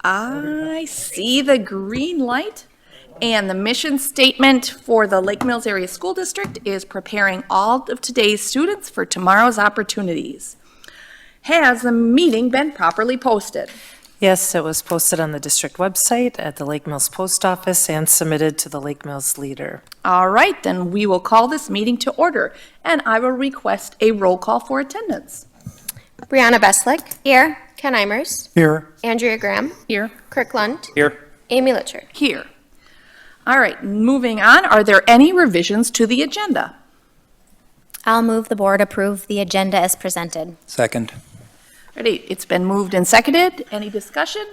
I see the green light. And the mission statement for the Lake Mills Area School District is preparing all of today's students for tomorrow's opportunities. Has the meeting been properly posted? Yes, it was posted on the district website, at the Lake Mills Post Office, and submitted to the Lake Mills Leader. All right, then we will call this meeting to order, and I will request a roll call for attendance. Brianna Beslick. Here. Ken Imers. Here. Andrea Graham. Here. Kirk Lund. Here. Amy Litcher. Here. All right, moving on, are there any revisions to the agenda? I'll move the board approve the agenda as presented. Second. Ready, it's been moved and seconded. Any discussion?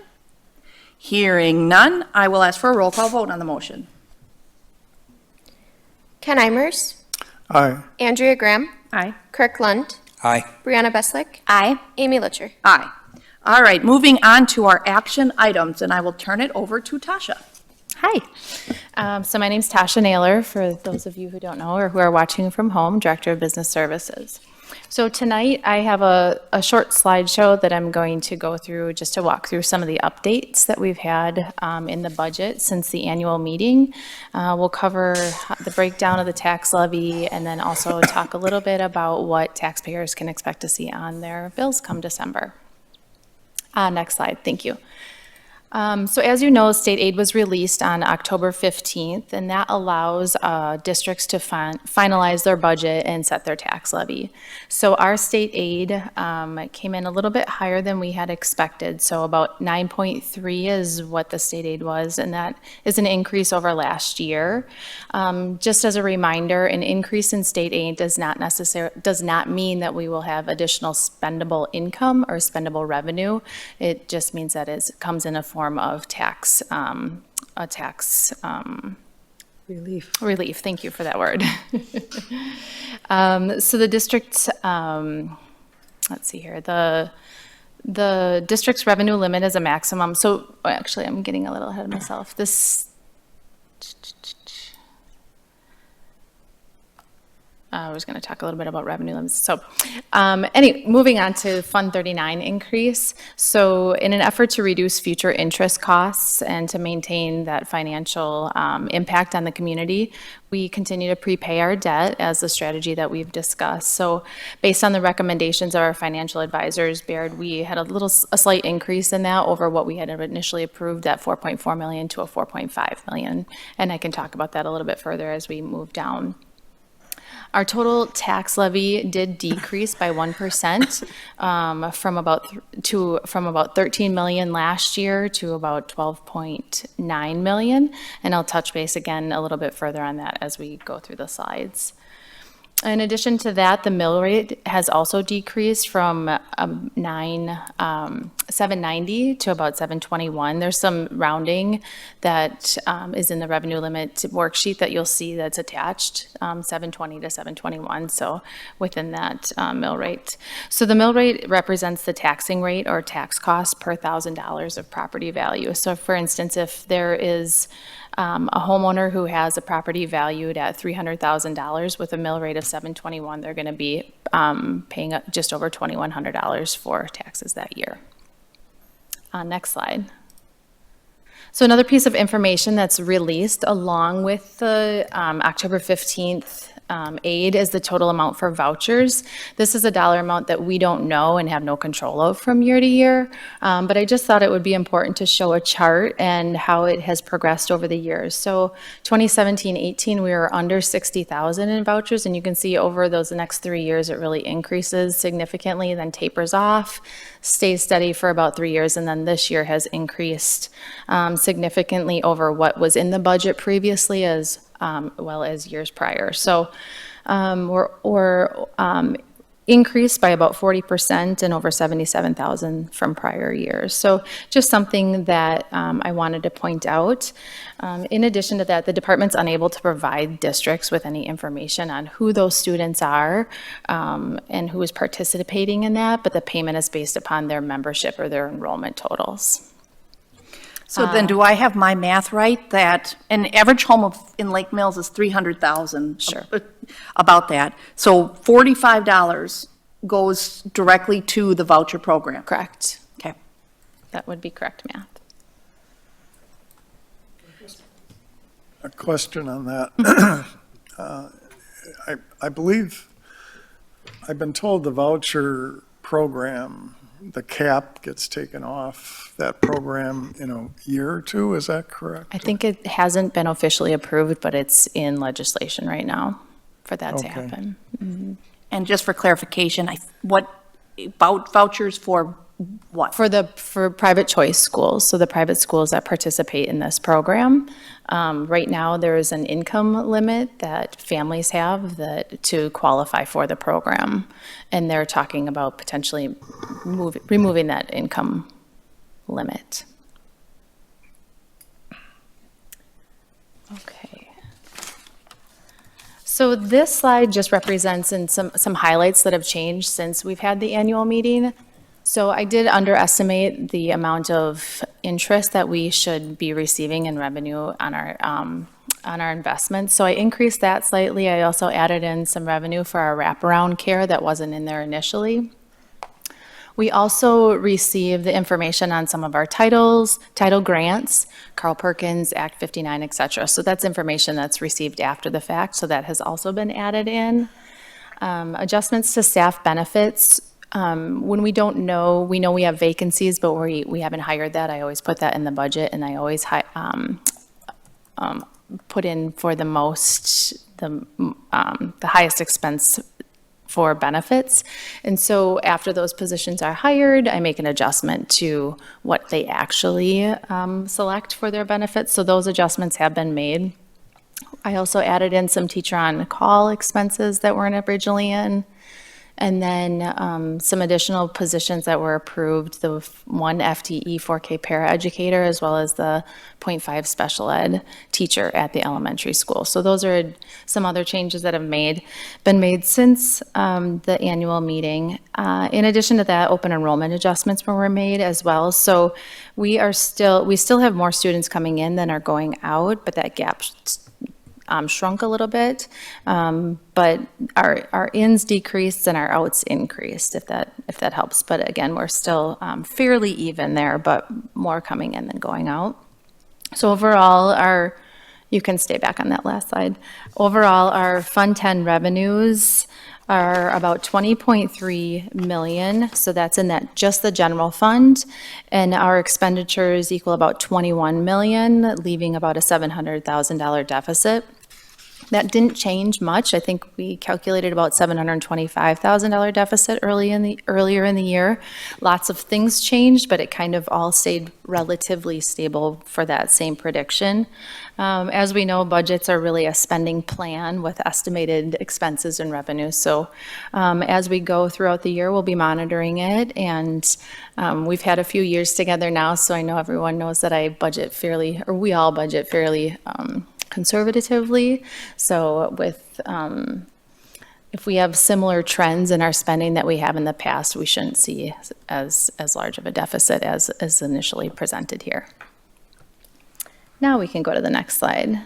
Hearing none, I will ask for a roll call vote on the motion. Ken Imers. Aye. Andrea Graham. Aye. Kirk Lund. Aye. Brianna Beslick. Aye. Amy Litcher. Aye. All right, moving on to our action items, and I will turn it over to Tasha. Hi. So my name's Tasha Naylor, for those of you who don't know or who are watching from home, Director of Business Services. So tonight I have a short slideshow that I'm going to go through just to walk through some of the updates that we've had in the budget since the annual meeting. We'll cover the breakdown of the tax levy and then also talk a little bit about what taxpayers can expect to see on their bills come December. Next slide, thank you. So as you know, state aid was released on October 15th, and that allows districts to finalize their budget and set their tax levy. So our state aid came in a little bit higher than we had expected. So about 9.3 is what the state aid was, and that is an increase over last year. Just as a reminder, an increase in state aid does not mean that we will have additional spendable income or spendable revenue. It just means that it comes in a form of tax, relief. Thank you for that word. So the district, let's see here, the district's revenue limit is a maximum. So actually, I'm getting a little ahead of myself. I was going to talk a little bit about revenue limits. So anyway, moving on to Fund 39 increase. So in an effort to reduce future interest costs and to maintain that financial impact on the community, we continue to prepay our debt as the strategy that we've discussed. So based on the recommendations of our financial advisors, Baird, we had a slight increase in that over what we had initially approved at 4.4 million to a 4.5 million. And I can talk about that a little bit further as we move down. Our total tax levy did decrease by 1% from about 13 million last year to about 12.9 million. And I'll touch base again a little bit further on that as we go through the slides. In addition to that, the mill rate has also decreased from 790 to about 721. There's some rounding that is in the revenue limit worksheet that you'll see that's attached, 720 to 721, so within that mill rate. So the mill rate represents the taxing rate or tax cost per $1,000 of property value. So for instance, if there is a homeowner who has a property valued at $300,000 with a mill rate of 721, they're going to be paying just over $2,100 for taxes that year. Next slide. So another piece of information that's released along with the October 15th aid is the total amount for vouchers. This is a dollar amount that we don't know and have no control of from year to year, but I just thought it would be important to show a chart and how it has progressed over the years. So 2017-18, we were under 60,000 in vouchers, and you can see over those next 3 years, it really increases significantly, then tapers off, stays steady for about 3 years, and then this year has increased significantly over what was in the budget previously as well as years prior. So we're increased by about 40% and over 77,000 from prior years. So just something that I wanted to point out. In addition to that, the department's unable to provide districts with any information on who those students are and who is participating in that, but the payment is based upon their membership or their enrollment totals. So then do I have my math right, that an average home in Lake Mills is 300,000? Sure. About that. So $45 goes directly to the voucher program? Correct. Okay. That would be correct math. a question on that. I believe, I've been told the voucher program, the cap gets taken off that program in a year or two, is that correct? I think it hasn't been officially approved, but it's in legislation right now for that to Okay. happen. And just for clarification, what, vouchers for what? For private choice schools, so the private schools that participate in this program, right now, there is an income limit that families have that to qualify for the program. And they're talking about potentially removing that income limit. Okay. So this slide just represents some highlights that have changed since we've had the annual meeting. So I did underestimate the amount of interest that we should be receiving in revenue on our investments. So I increased that slightly. I also added in some revenue for our wraparound care that wasn't in there initially. We also received the information on some of our title grants, Carl Perkins, Act 59, et cetera. So that's information that's received after the fact, so that has also been added in. Adjustments to staff benefits. When we don't know, we know we have vacancies, but we haven't hired that. I always put that in the budget, and I always put in for the highest expense for benefits. And so after those positions are hired, I make an adjustment to what they actually select for their benefits. So those adjustments have been made. I also added in some teacher on call expenses that weren't originally in. And then some additional positions that were approved, the one FTE 4K paraeducator, as well as the 0.5 special ed teacher at the elementary school. So those are some other changes that have been made since the annual meeting. In addition to that, open enrollment adjustments were made as well. So we still have more students coming in than are going out, but that gap shrunk a little bit, but our ins decreased and our outs increased, if that helps. But again, we're still fairly even there, but more coming in than going out. So overall, you can stay back on that last slide. Overall, our Fund 10 revenues are about 20.3 million, so that's in that just the general fund, and our expenditures equal about 21 million, leaving about a $700,000 deficit. That didn't change much. I think we calculated about $725,000 deficit earlier in the year. Lots of things changed, but it kind of all stayed relatively stable for that same prediction. As we know, budgets are really a spending plan with estimated expenses and revenue. So as we go throughout the year, we'll be monitoring it. And we've had a few years together now, so I know everyone knows that we all budget fairly conservatively. So if we have similar trends in our spending that we have in the past, we shouldn't see as large of a deficit as initially presented here. Now we can go to the next slide.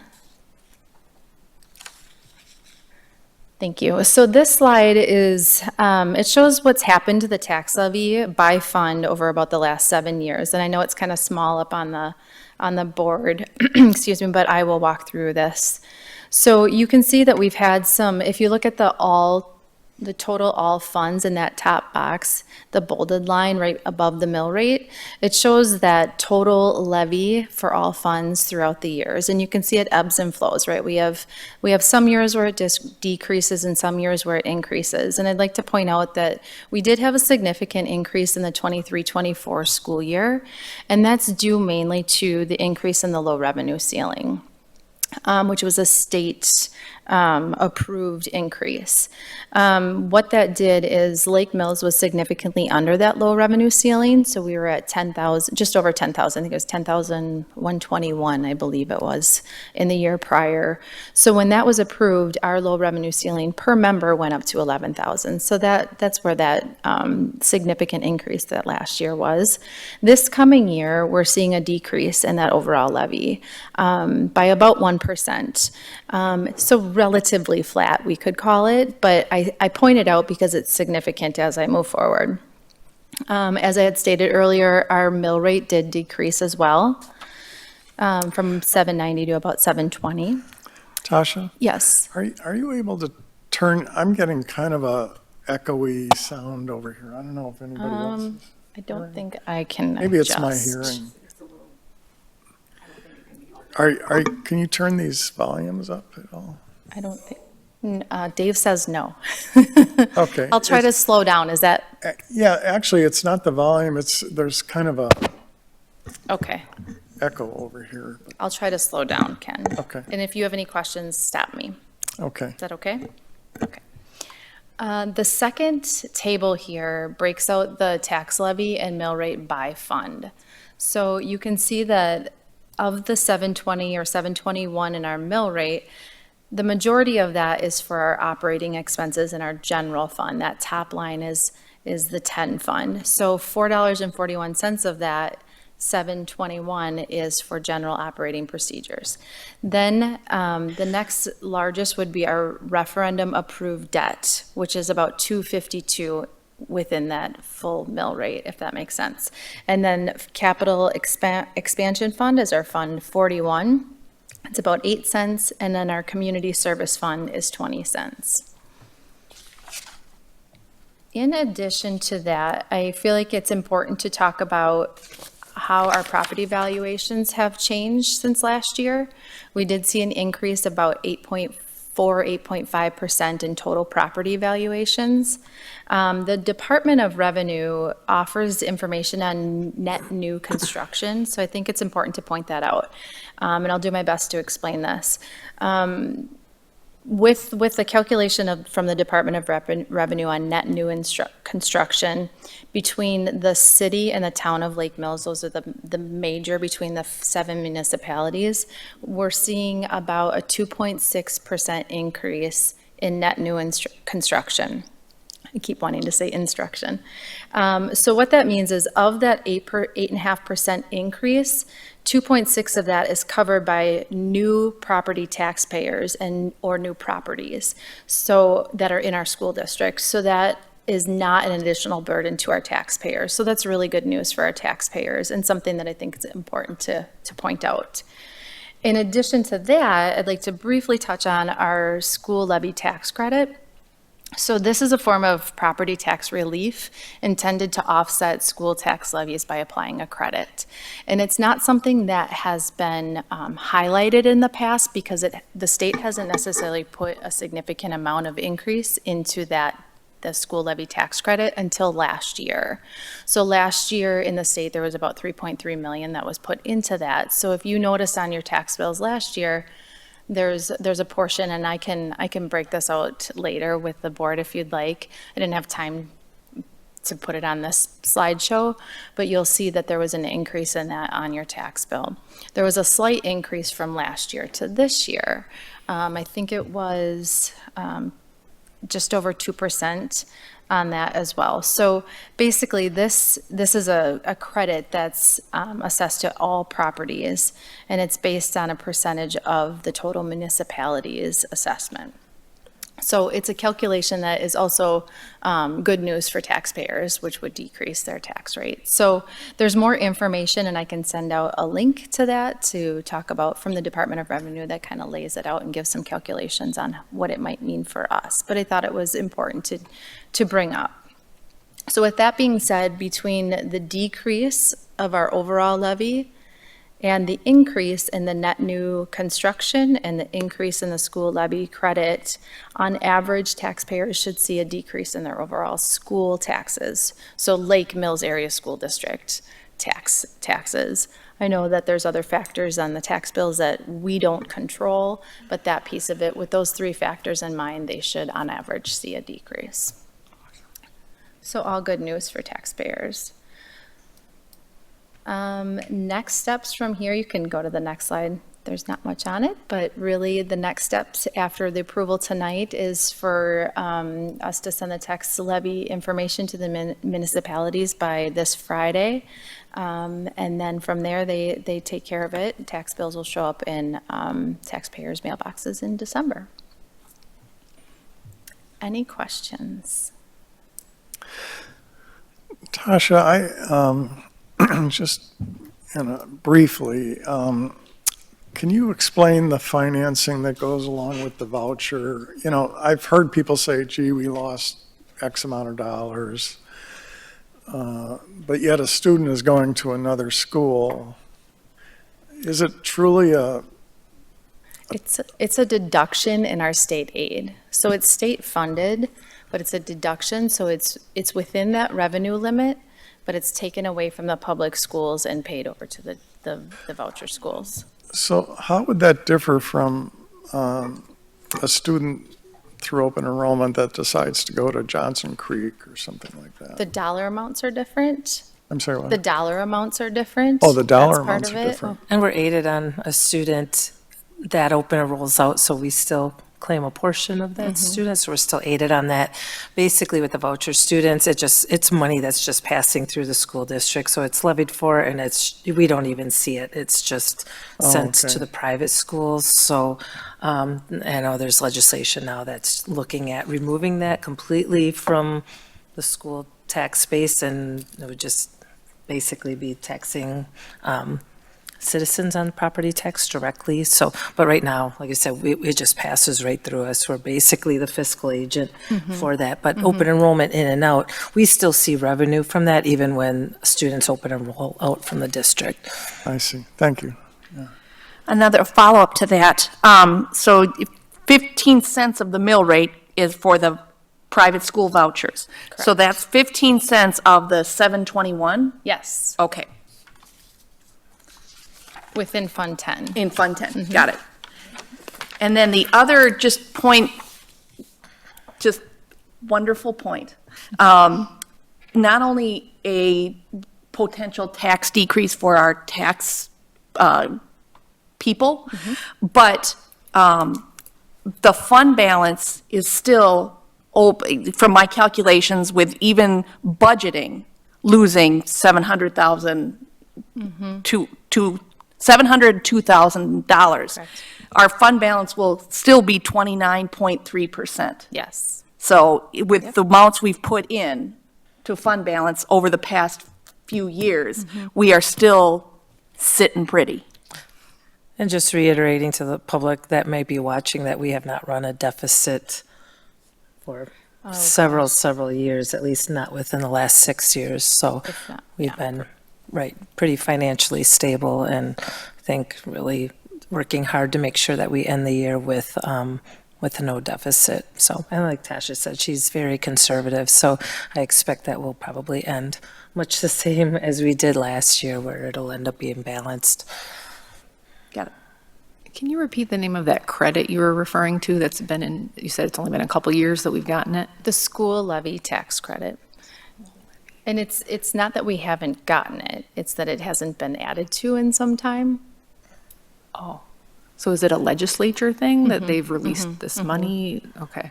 Thank you. So this slide it shows what's happened to the tax levy by fund over about the last 7 years. And I know it's kind of small up on the board, excuse me, but I will walk through this. So you can see that we've had if you look at the total all funds in that top box, the bolded line right above the mill rate, it shows that total levy for all funds throughout the years. And you can see it ebbs and flows, right? We have some years where it decreases and some years where it increases. And I'd like to point out that we did have a significant increase in the 23-24 school year, and that's due mainly to the increase in the low revenue ceiling, which was a state approved increase. What that did is Lake Mills was significantly under that low revenue ceiling. So we were at 10,000, just over 10,000. I think it was 10,121, I believe it was, in the year prior. So when that was approved, our low revenue ceiling per member went up to 11,000. So that's where that significant increase that last year was. This coming year, we're seeing a decrease in that overall levy by about 1%. So relatively flat, we could call it, but I point it out because it's significant as I move forward. As I had stated earlier, our mill rate did decrease as well. from 790 to about 720. Tasha, Yes. are you able to turn, I'm getting kind of a echoey sound over here. I don't know if anybody else is. I don't think I can Maybe it's my adjust. hearing. Can you turn these volumes up at all? I don't think, Dave says no. Okay. I'll try to slow down. Is that, Yeah, actually, it's not the volume, there's kind of a okay. echo over here. I'll try to slow down, Ken. Okay. And if you have any questions, stop me. Okay. Is that okay? Okay. The second table here breaks out the tax levy and mill rate by fund. So you can see that of the 720 or 721 in our mill rate, the majority of that is for our operating expenses in our general fund. That top line is the 10 fund. So $4.41 of that 721 is for general operating procedures. Then the next largest would be our referendum approved debt, which is about 252 within that full mill rate, if that makes sense. And then capital expansion fund is our fund 41. It's about 8 cents, and then our community service fund is 20 cents. In addition to that, I feel like it's important to talk about how our property valuations have changed since last year. We did see an increase about 8.5% in total property valuations. The Department of Revenue offers information on net new construction, so I think it's important to point that out. And I'll do my best to explain this. With the calculation from the Department of Revenue on net new construction, between the city and the town of Lake Mills, those are the major between the 7 municipalities, we're seeing about a 2.6% increase in net new construction. I keep wanting to say instruction. So what that means is of that 8.5% increase, 2.6 of that is covered by new property taxpayers or new properties so that are in our school district. So that is not an additional burden to our taxpayers. So that's really good news for our taxpayers and something that I think is important to point out. In addition to that, I'd like to briefly touch on our school levy tax credit. So this is a form of property tax relief intended to offset school tax levies by applying a credit. And it's not something that has been highlighted in the past because the state hasn't necessarily put a significant amount of increase into the school levy tax credit until last year. So last year in the state, there was about 3.3 million that was put into that. So if you notice on your tax bills last year, there's a portion, and I can break this out later with the board if you'd like. I didn't have time to put it on this slideshow, but you'll see that there was an increase in that on your tax bill. There was a slight increase from last year to this year. I think it was just over 2% on that as well. So basically, this is a credit that's assessed to all properties, and it's based on a percentage of the total municipality's assessment. So it's a calculation that is also good news for taxpayers, which would decrease their tax rate. So there's more information, and I can send out a link to that to talk about from the Department of Revenue that kind of lays it out and gives some calculations on what it might mean for us. But I thought it was important to bring up. So with that being said, between the decrease of our overall levy and the increase in the net new construction and the increase in the school levy credit, on average, taxpayers should see a decrease in their overall school taxes. So Lake Mills Area School District taxes. I know that there's other factors on the tax bills that we don't control, but that piece of it, with those 3 factors in mind, they should on average see a decrease. So all good news for taxpayers. Next steps from here, you can go to the next slide. There's not much on it, but really the next steps after the approval tonight is for us to send the tax levy information to the municipalities by this Friday. And then from there, they take care of it. Tax bills will show up in taxpayers' mailboxes in December. Any questions? Tasha, I just briefly, Can you explain the financing that goes along with the voucher? You know, I've heard people say, gee, we lost X amount of dollars. But yet a student is going to another school. Is it truly a, It's a deduction in our state aid. So it's state funded, but it's a deduction, so it's within that revenue limit, but it's taken away from the public schools and paid over to the voucher schools. so how would that differ from a student through open enrollment that decides to go to Johnson Creek or something like that? The dollar amounts are different. I'm sorry, The what? dollar amounts are different. Oh, the dollar That's part amounts of are it. different. And we're aided on a student that open enrolls out, so we still claim a portion of that student, so we're still aided on that. Basically, with the voucher students, it's money that's just passing through the school district, so it's levied for, and we don't even see it. It's just sent okay. to the private schools, so I know there's legislation now that's looking at removing that completely from the school tax base, and it would just basically be taxing citizens on property tax directly. So, but right now, like I said, it just passes right through us. We're basically the fiscal agent for that. But open enrollment in and out, we still see revenue from that even when students open enroll out from the district. I see. Thank you. Another follow-up to that, so 15 cents of the mill rate is for the private school vouchers. So that's 15 cents of the 721? Yes, Okay, within Fund 10. in Fund 10, got it. And then the other just point, just wonderful point. Not only a potential tax decrease for our tax people, but the fund balance is still, from my calculations, with even budgeting, losing 700,000 to $702,000. Our fund balance will still be 29.3%. Yes. So with the amounts we've put in to fund balance over the past few years, we are still sitting pretty. And just reiterating to the public that may be watching that we have not run a deficit for several years, at least not within the last 6 years. So If not, we've been, pretty financially stable, and I think really working hard to make sure that we end the year with no deficit. So, and like Tasha said, she's very conservative, so I expect that we'll probably end much the same as we did last year, where it'll end up being balanced. Got it. Can you repeat the name of that credit you were referring to that's been in, you said it's only been a couple years that we've gotten it? The school levy tax credit. And it's not that we haven't gotten it, it's that it hasn't been added to in some time. Oh, so is it a legislature thing that they've released this money? Okay.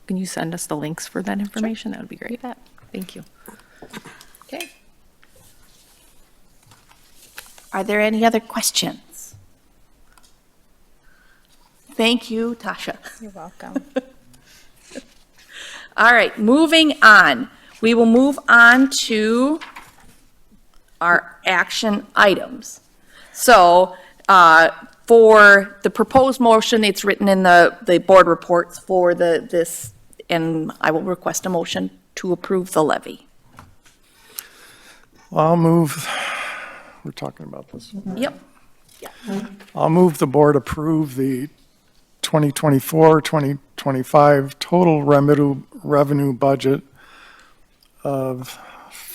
Can you send us the links for that information? That would be great. You bet. Thank you. Okay. Are there any other questions? Thank you, Tasha. You're welcome. All right, moving on. We will move on to our action items. So for the proposed motion, it's written in the board reports for this, and I will request a motion to approve the levy. Well, I'll move, we're talking about this. Yep. I'll move the board approve the 2024-2025 total revenue budget of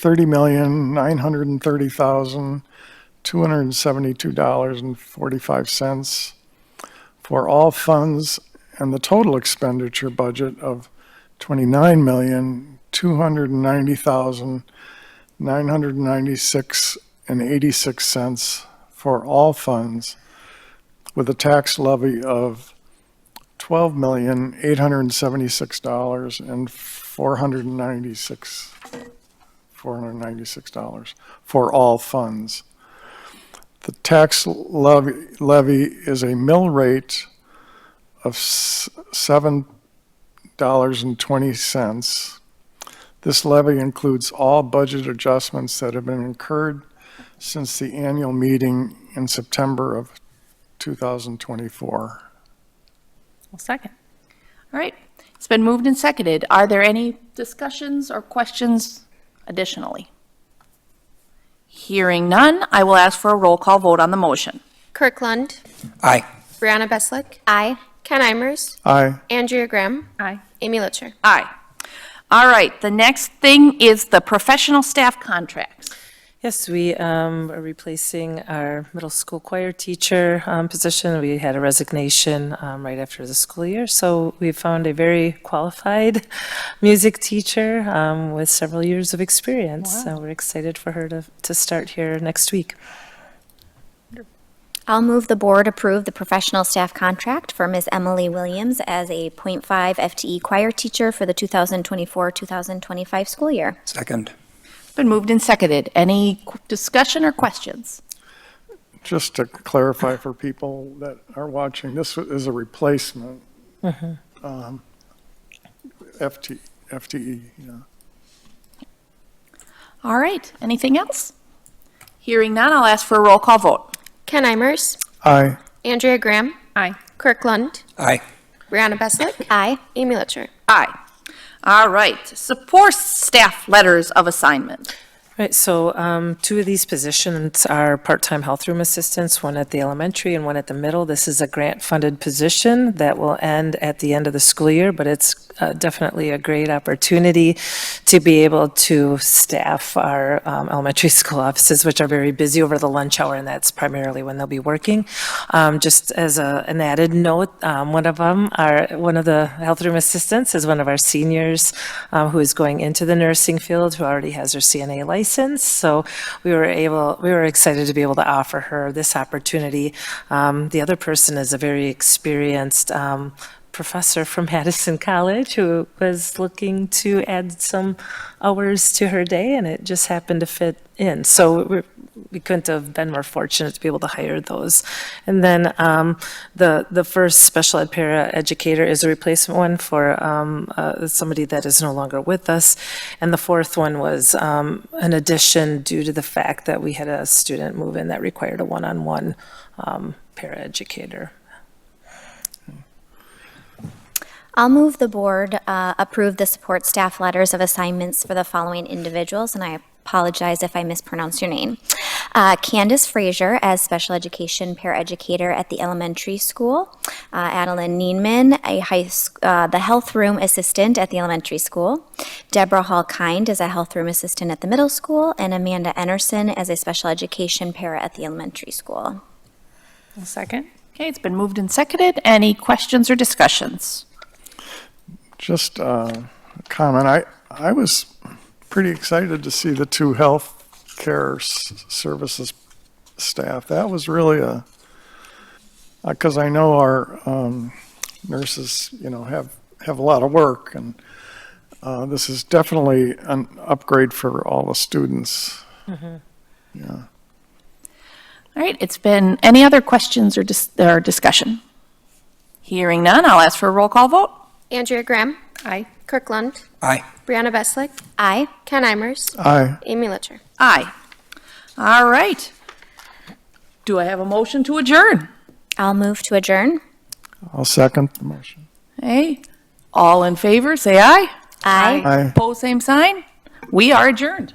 $30,930,272.45 for all funds, and the total expenditure budget of $29,290,996.86 for all funds, with a tax levy of $12,876,496 for all funds. The tax levy is a mill rate of $7.20. This levy includes all budget adjustments that have been incurred since the annual meeting in September of 2024. Well, second. All right, it's been moved and seconded. Are there any discussions or questions additionally? Hearing none, I will ask for a roll call vote on the motion. Kirkland. Aye. Brianna Beslick. Aye. Ken Imers. Aye. Andrea Graham. Aye. Amy Litcher. Aye. All right, the next thing is the professional staff contracts. Yes, we are replacing our middle school choir teacher position. We had a resignation right after the school year, so we found a very qualified music teacher with several years of experience. So we're excited for her to start here next week. I'll move the board approve the professional staff contract for Ms. Emily Williams as a .5 FTE choir teacher for the 2024-2025 school year. Second. Been moved and seconded. Any discussion or questions? Just to clarify for people that are watching, this is a replacement. FTE, yeah. All right, anything else? Hearing none, I'll ask for a roll call vote. Ken Imers. Aye. Andrea Graham. Aye. Kirkland. Aye. Brianna Beslick. Aye. Amy Litcher. Aye. All right, support staff letters of assignment. Right, so two of these positions are part-time health room assistants, one at the elementary and one at the middle. This is a grant-funded position that will end at the end of the school year, but it's definitely a great opportunity to be able to staff our elementary school offices, which are very busy over the lunch hour, and that's primarily when they'll be working. Just as an added note, one of the health room assistants is one of our seniors who is going into the nursing field, who already has her CNA license. So we were excited to be able to offer her this opportunity. The other person is a very experienced professor from Madison College who was looking to add some hours to her day, and it just happened to fit in. So we couldn't have been more fortunate to be able to hire those. And then the first special ed para educator is a replacement one for somebody that is no longer with us. And the fourth one was an addition due to the fact that we had a student move in that required a one-on-one para educator. I'll move the board approve the support staff letters of assignments for the following individuals, and I apologize if I mispronounce your name. Candace Frazier as special education paraeducator at the elementary school. Adeline Neenman, the health room assistant at the elementary school. Deborah Hall-Kind as a health room assistant at the middle school. And Amanda Enerson as a special education para at the elementary school. Well, second. Okay, it's been moved and seconded. Any questions or discussions? Just a comment. I was pretty excited to see the two health care services staff. That was really because I know our nurses, have a lot of work, and this is definitely an upgrade for all the students. Yeah. All right, it's been, any other questions or discussion? Hearing none, I'll ask for a roll call vote. Andrea Graham. Aye. Kirkland. Aye. Brianna Beslick. Aye. Ken Imers. Aye. Amy Litcher. Aye. All right. Do I have a motion to adjourn? I'll move to adjourn. I'll second the motion. Hey, all in favor, say aye. Aye. Aye. Pose same sign. We are adjourned.